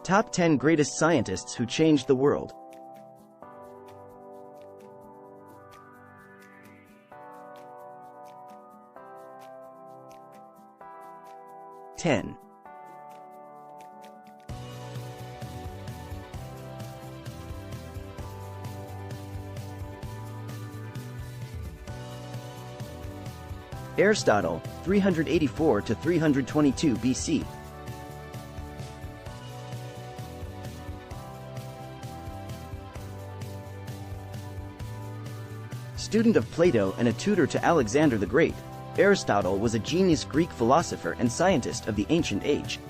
Top 10 Greatest Scientists Who Changed the World. Ten. Aristotle, 384 to 322 BC. Student of Plato and a tutor to Alexander the Great, Aristotle was a genius Greek philosopher and scientist of the ancient age.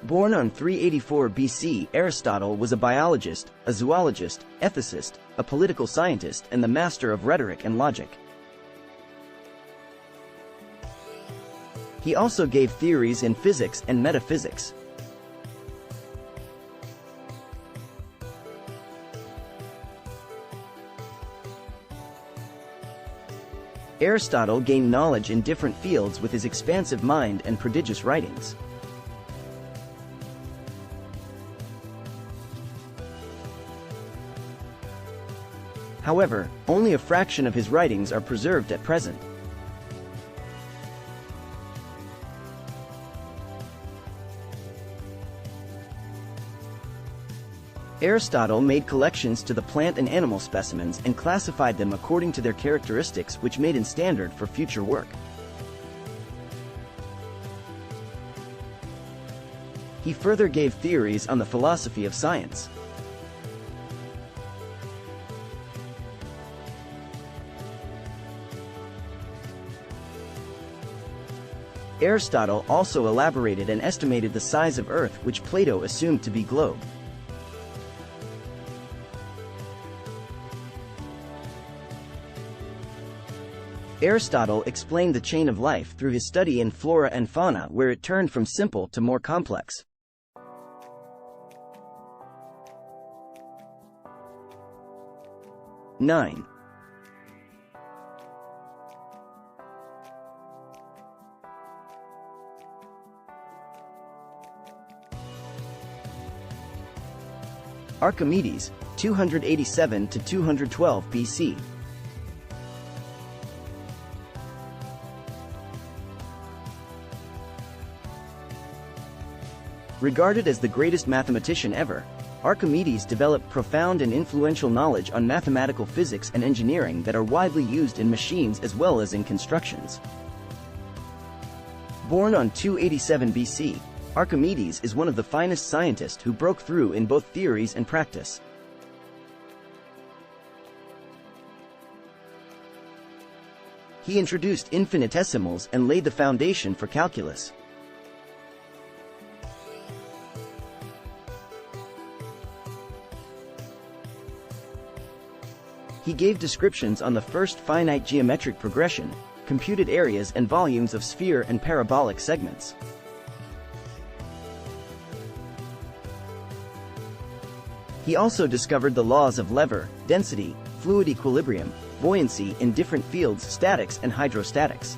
Born on 384 BC, Aristotle was a biologist, a zoologist, ethicist, a political scientist, and the master of rhetoric and logic. He also gave theories in physics and metaphysics. Aristotle gained knowledge in different fields with his expansive mind and prodigious writings. However, only a fraction of his writings are preserved at present. Aristotle made collections to the plant and animal specimens and classified them according to their characteristics, which made him standard for future work. He further gave theories on the philosophy of science. Aristotle also elaborated and estimated the size of Earth, which Plato assumed to be globe. Aristotle explained the chain of life through his study in flora and fauna, where it turned from simple to more complex. Nine. Archimedes, 287 to 212 BC. Regarded as the greatest mathematician ever, Archimedes developed profound and influential knowledge on mathematical physics and engineering that are widely used in machines as well as in constructions. Born on 287 BC, Archimedes is one of the finest scientists who broke through in both theories and practice. He introduced infinitesimals and laid the foundation for calculus. He gave descriptions on the first finite geometric progression, computed areas and volumes of sphere and parabolic segments. He also discovered the laws of lever, density, fluid equilibrium, buoyancy in different fields, statics and hydrostatics.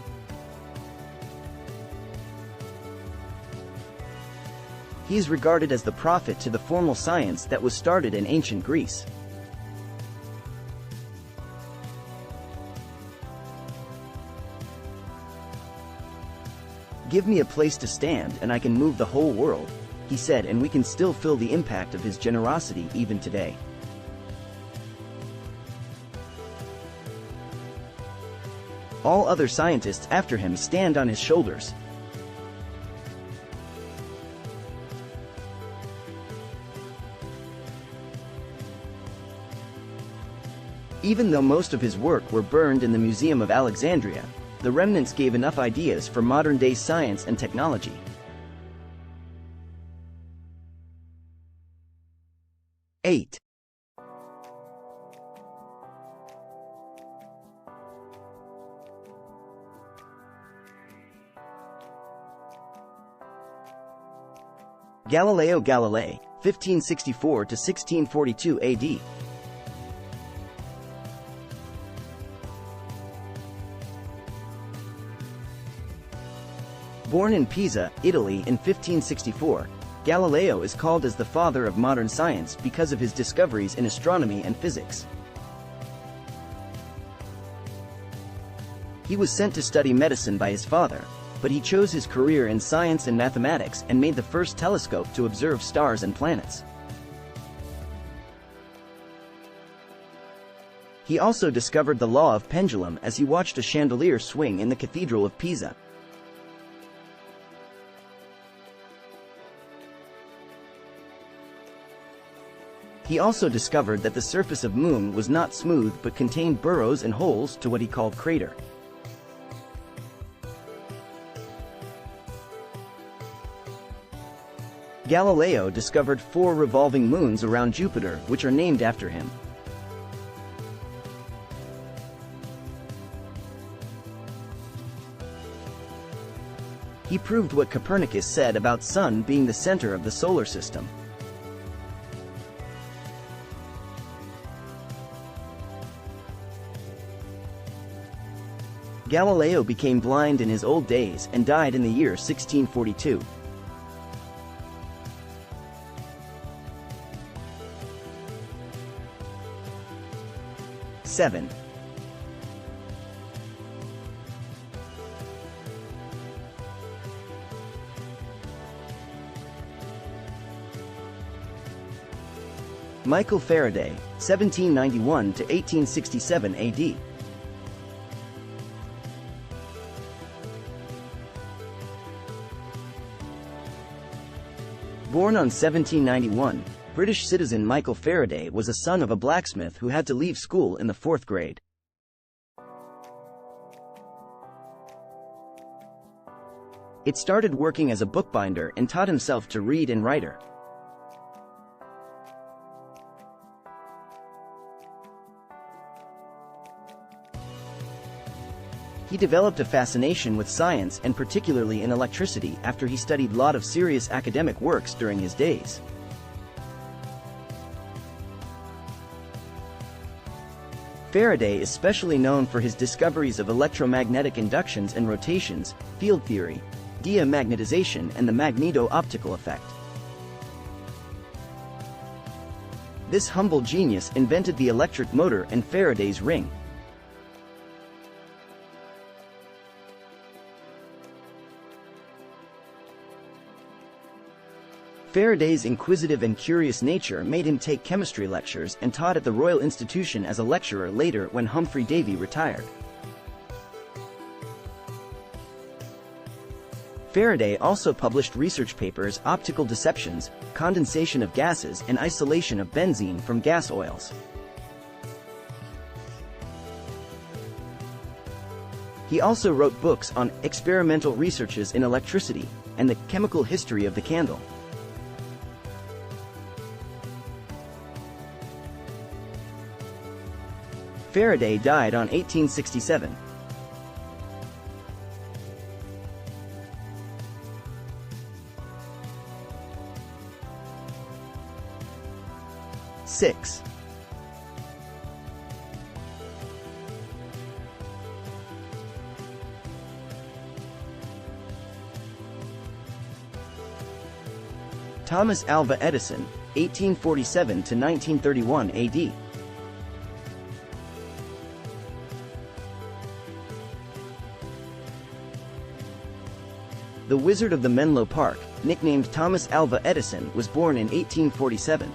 He is regarded as the prophet to the formal science that was started in ancient Greece. "Give me a place to stand and I can move the whole world," he said, and we can still feel the impact of his generosity even today. All other scientists after him stand on his shoulders. Even though most of his work were burned in the Museum of Alexandria, the remnants gave enough ideas for modern-day science and technology. 8. Galileo Galilei, 1564 to 1642 AD. Born in Pisa, Italy in 1564, Galileo is called as the father of modern science because of his discoveries in astronomy and physics. He was sent to study medicine by his father, but he chose his career in science and mathematics and made the first telescope to observe stars and planets. He also discovered the law of pendulum as he watched a chandelier swing in the Cathedral of Pisa. He also discovered that the surface of the Moon was not smooth but contained burrows and holes to what he called crater. Galileo discovered 4 revolving moons around Jupiter, which are named after him. He proved what Copernicus said about the Sun being the center of the solar system. Galileo became blind in his old days and died in the year 1642. Seven. Michael Faraday, 1791 to 1867 AD. Born on 1791, British citizen Michael Faraday was a son of a blacksmith who had to leave school in the 4th grade. It started working as a bookbinder and taught himself to read and write. He developed a fascination with science and particularly in electricity after he studied a lot of serious academic works during his days. Faraday is especially known for his discoveries of electromagnetic inductions and rotations, field theory, diamagnetization, and the magneto-optical effect. This humble genius invented the electric motor and Faraday's ring. Faraday's inquisitive and curious nature made him take chemistry lectures and taught at the Royal Institution as a lecturer later when Humphrey Davy retired. Faraday also published research papers on optical deceptions, condensation of gases, and isolation of benzene from gas oils. He also wrote books on experimental researches in electricity and the chemical history of the candle. Faraday died on 1867. Six. Thomas Alva Edison, 1847 to 1931 AD. The Wizard of the Menlo Park, nicknamed Thomas Alva Edison, was born in 1847.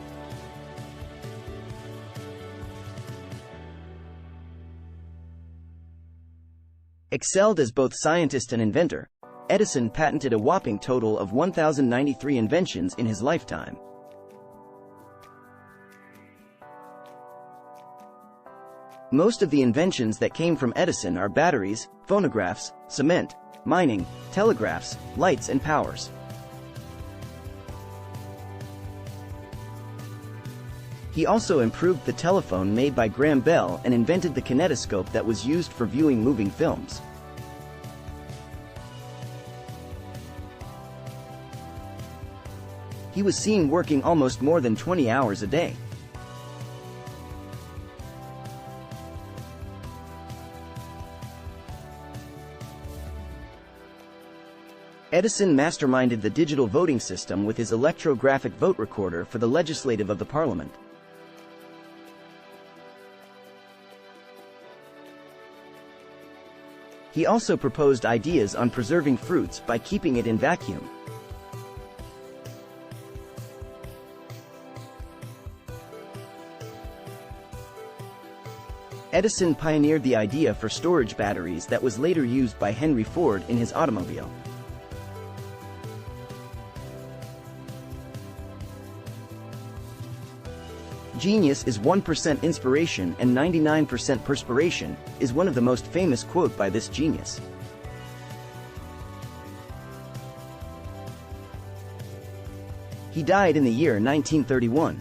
Excelled as both scientist and inventor, Edison patented a whopping total of 1,093 inventions in his lifetime. Most of the inventions that came from Edison are batteries, phonographs, cement, mining, telegraphs, lights, and powers. He also improved the telephone made by Graham Bell and invented the kinetoscope that was used for viewing moving films. He was seen working almost more than 20 hours a day. Edison masterminded the digital voting system with his electrographic vote recorder for the legislative of the parliament. He also proposed ideas on preserving fruits by keeping it in vacuum. Edison pioneered the idea for storage batteries that was later used by Henry Ford in his automobile. "Genius is 1% inspiration and 99% perspiration" is one of the most famous quotes by this genius. He died in the year 1931.